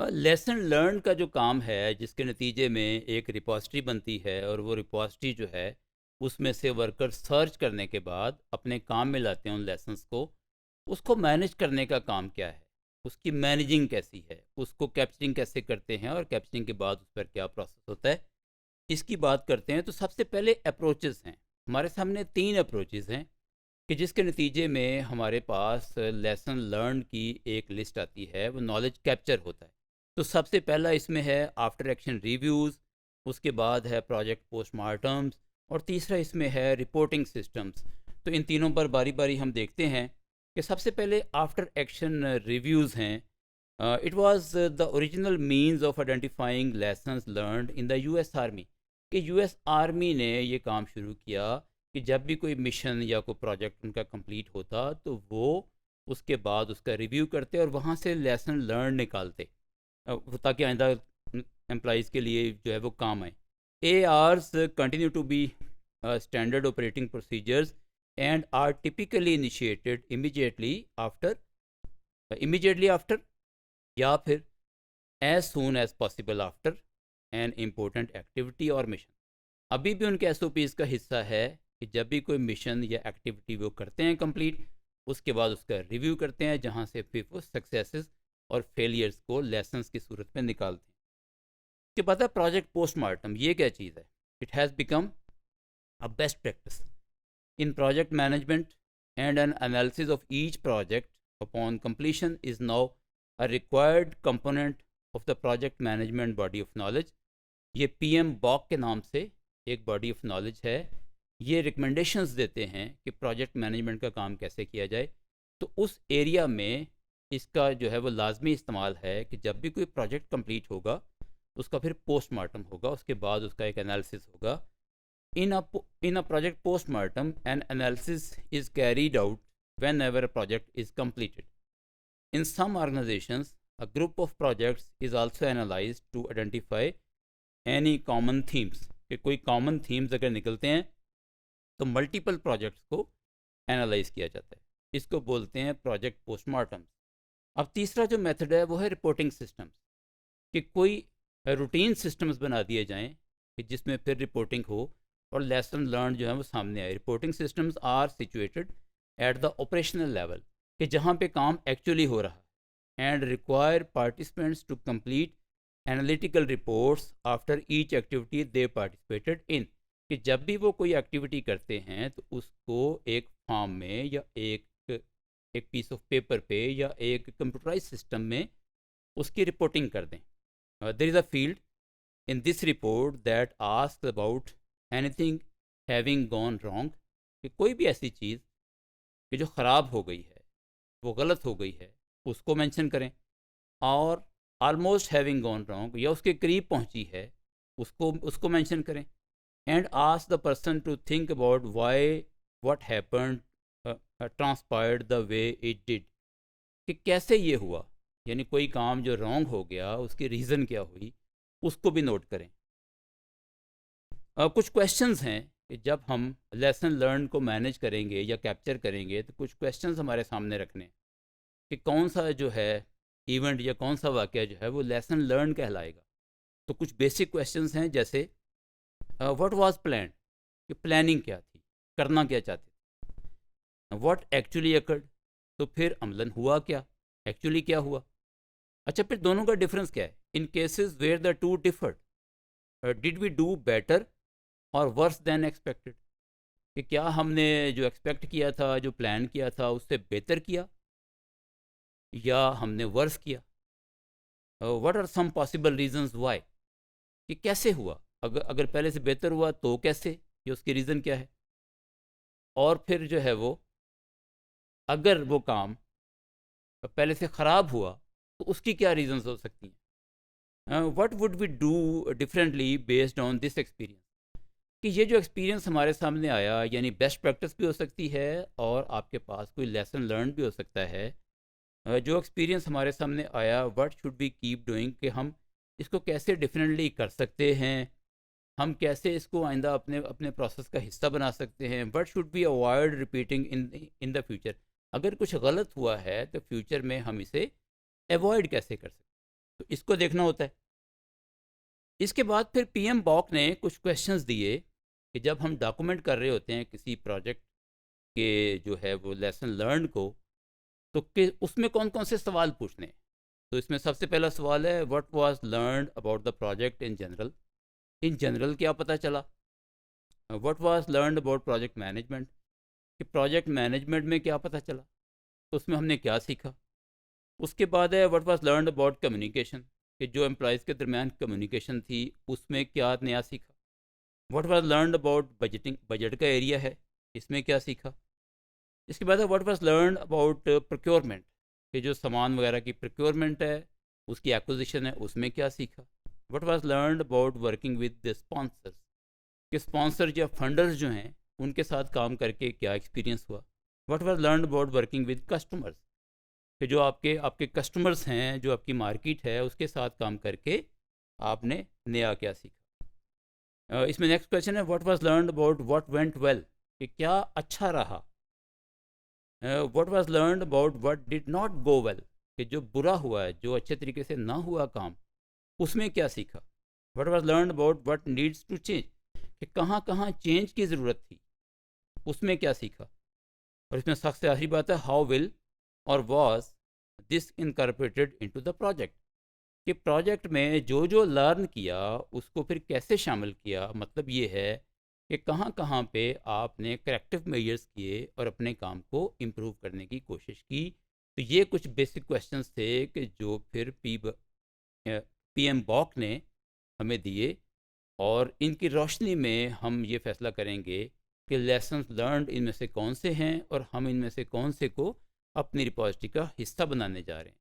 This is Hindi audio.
लेसन लर्न का जो काम है जिसके नतीजे में एक रिपॉजिटरी बनती है और वो रिपॉजिटरी जो है उसमें से वर्कर सर्च करने के बाद अपने काम में लाते हैं उन लेसन्स को। उसको मैनेज करने का काम क्या है, उसकी मैनेजिंग कैसी है, उसको कैप्चरिंग कैसे करते हैं और कैप्चरिंग के बाद उस पर क्या प्रोसेस होता है, इसकी बात करते हैं। तो सबसे पहले अप्रोचेस हैं, हमारे सामने तीन अप्रोचेस हैं कि जिसके नतीजे में हमारे पास लेसन लर्न की एक लिस्ट आती है, वो नॉलेज कैप्चर होता है। तो सबसे पहला इसमें है आफ्टर एक्शन रिव्यूज़, उसके बाद है प्रोजेक्ट पोस्टमार्टम्स और तीसरा इसमें है रिपोर्टिंग सिस्टम्स। तो इन तीनों पर बारी बारी हम देखते हैं कि सबसे पहले आफ्टर एक्शन रिव्यूज़ हैं। It was the original means of identifying lessons learned in the US army, कि यूएस आर्मी ने ये काम शुरू किया कि जब भी कोई मिशन या कोई प्रोजेक्ट उनका कंप्लीट होता तो वो उसके बाद उसका रिव्यू करते और वहाँ से लेसन लर्न निकालते, ताकि आइंदा एम्प्लॉज़ के लिए जो है वो काम आए। AARs continue to be standard operating procedures and are typically initiated immediately after या फिर as soon as possible after an important activity or mission. अभी भी उनके एस का हिस्सा है कि जब भी कोई मिशन या एक्टिविटी वो करते हैं कंप्लीट, उसके बाद उसका रिव्यू करते हैं जहाँ से फिर वो सक्सेसेस और फेलियर्स को लेसन्स की सूरत में निकालते हैं। कि पता है प्रोजेक्ट पोस्टमार्टम ये क्या चीज़ है? It has become a best practice in project management and N analysis of each project upon completion is now a required component of the project management body of knowledge। ये पीएम बॉक के नाम से एक बॉडी ऑफ नॉलेज है। ये रिकमेंडेशंस देते हैं कि प्रोजेक्ट मैनेजमेंट का काम कैसे किया जाए। तो उस एरिया में इसका जो है वो लाजमी इस्तेमाल है कि जब भी कोई प्रोजेक्ट कंप्लीट होगा उसका फिर पोस्टमार्टम होगा, उसके बाद उसका एक एनालिसिस होगा। In a project postmortem an analysis is carried out whenever a project is completed। In some organizations, a group of projects is also analyzed to identify any common themes। कि कोई कॉमन थीम्स अगर निकलते हैं तो मल्टीपल प्रोजेक्ट्स को एनालाइज किया जाता है, इसको बोलते हैं प्रोजेक्ट पोस्टमार्टम। अब तीसरा जो मेथड है वो है रिपोर्टिंग सिस्टम्स, कि कोई रूटीन सिस्टम्स बना दिए जाएं कि जिसमें फिर रिपोर्टिंग हो और लेसन लर्न जो है वो सामने आए। Reporting systems are situated at the operational level, कि जहाँ पे काम एक्चुअली हो रहा है, and require participants to complete analytical reports after each activity they participated in. कि जब भी वो कोई एक्टिविटी करते हैं तो उसको एक फॉर्म में या एक एक पीस ऑफ पेपर पे या एक कंप्यूटराइज सिस्टम में उसकी रिपोर्टिंग कर दें। There is a field in this report that ask about anything having gone wrong, कि कोई भी ऐसी चीज़ कि जो ख़राब हो गई है, वो गलत हो गई है, उसको मेंशन करें। और ऑलमोस्ट हैविंग गॉन रॉन्ग या उसके करीब पहुंची है, उसको उसको मेंशन करें। And ask the person to think about why what happened transpired the way it did, कि कैसे ये हुआ, यानी कोई काम जो रॉन्ग हो गया उसकी रीज़न क्या हुई, उसको भी नोट करें। कुछ क्वेश्चंस हैं कि जब हम लेसन लर्न को मैनेज करेंगे या कैप्चर करेंगे तो कुछ क्वेश्चंस हमारे सामने रखने हैं कि कौन सा जो है इवेंट या कौन सा वाक़या जो है वो लेसन लर्न कहलाएगा। तो कुछ बेसिक क्वेश्चंस हैं, जैसे व्हाट वाज प्लान्ड, कि प्लानिंग क्या थी, करना क्या चाहते थे। व्हाट एक्चुअली अकर्ड, तो फिर अमलन हुआ क्या, एक्चुअली क्या हुआ। अच्छा, फिर दोनों का डिफरेंस क्या है। In cases where the two differed, did we do better or worse than expected, कि क्या हमने जो एक्सपेक्ट किया था, जो प्लान किया था, उससे बेहतर किया या हमने वर्स किया। What are some possible reasons why, कि कैसे हुआ, अगर अगर पहले से बेहतर हुआ तो कैसे, ये उसकी रीज़न क्या है। और फिर जो है वो अगर वो काम पहले से ख़राब हुआ तो उसकी क्या रीजंस हो सकती हैं। What would we do differently based on this experience, कि ये जो एक्सपीरियंस हमारे सामने आया, यानी बेस्ट प्रैक्टिस भी हो सकती है और आपके पास कोई लेसन लर्न भी हो सकता है। जो एक्सपीरियंस हमारे सामने आया, what should be keep doing, कि हम इसको कैसे डिफरेंटली कर सकते हैं, हम कैसे इसको आइंदा अपने अपने प्रोसेस का हिस्सा बना सकते हैं। What should be avoid repeating in the future, अगर कुछ गलत हुआ है तो फ्यूचर में हम इसे अवॉइड कैसे कर सकते हैं। तो इसको देखना होता है। इसके बाद फिर पीएम बॉक ने कुछ क्वेश्चंस दिए कि जब हम डॉक्यूमेंट कर रहे होते हैं किसी प्रोजेक्ट के जो है वो लेसन लर्न को, तो कि उसमें कौन कौन से सवाल पूछने हैं। तो इसमें सबसे पहला सवाल है what was learn about the project in general. In general क्या पता चला। What was learn about project management, कि प्रोजेक्ट मैनेजमेंट में क्या पता चला, तो उसमें हमने क्या सीखा। उसके बाद है what was learn about communication, कि जो एम्प्लॉयज़ के दरमियान कम्युनिकेशन थी उसमें क्या नया सीखा। What was learn about budgeting, budget का एरिया है, इसमें क्या सीखा। इसके बाद है what was learn about procurement, कि जो सामान वगैरह की प्रोक्योरमेंट है उसकी एक्विजिशन है उसमें क्या सीखा। What was learn about working with the sponsors, कि स्पॉन्सर या फंडर्स जो हैं उनके साथ काम करके क्या एक्सपीरियंस हुआ। What was learn about working with customers, कि जो आपके आपके कस्टमर्स हैं, जो आपकी मार्केट है उसके साथ काम करके आपने नया क्या सीखा। इसमें नेक्स्ट क्वेश्चन है what was learn about what went well, कि क्या अच्छा रहा। What was learn about what did not go well, कि जो बुरा हुआ है, जो अच्छे तरीके से ना हुआ काम, उसमें क्या सीखा। What was learn about what needs to change, कि कहाँ कहाँ चेंज की ज़रूरत थी, उसमें क्या सीखा। और इसमें सबसे आखिरी बात है हाउ विल और was this incorporated into the project, कि प्रोजेक्ट में जो जो लर्न किया उसको फिर कैसे शामिल किया। मतलब ये है कि कहाँ कहाँ पे आपने करेक्टिव मेजर्स किए और अपने काम को इम्प्रूव करने की कोशिश की। तो ये कुछ बेसिक क्वेश्चंस थे कि जो फिर पीएम बॉक ने हमें दिए, और इनकी रोशनी में हम ये फैसला करेंगे कि लेसन्स लर्नड इनमें से कौन से हैं और हम इनमें से कौन से को अपनी रिपॉजिटरी का हिस्सा बनाने जा रहे हैं।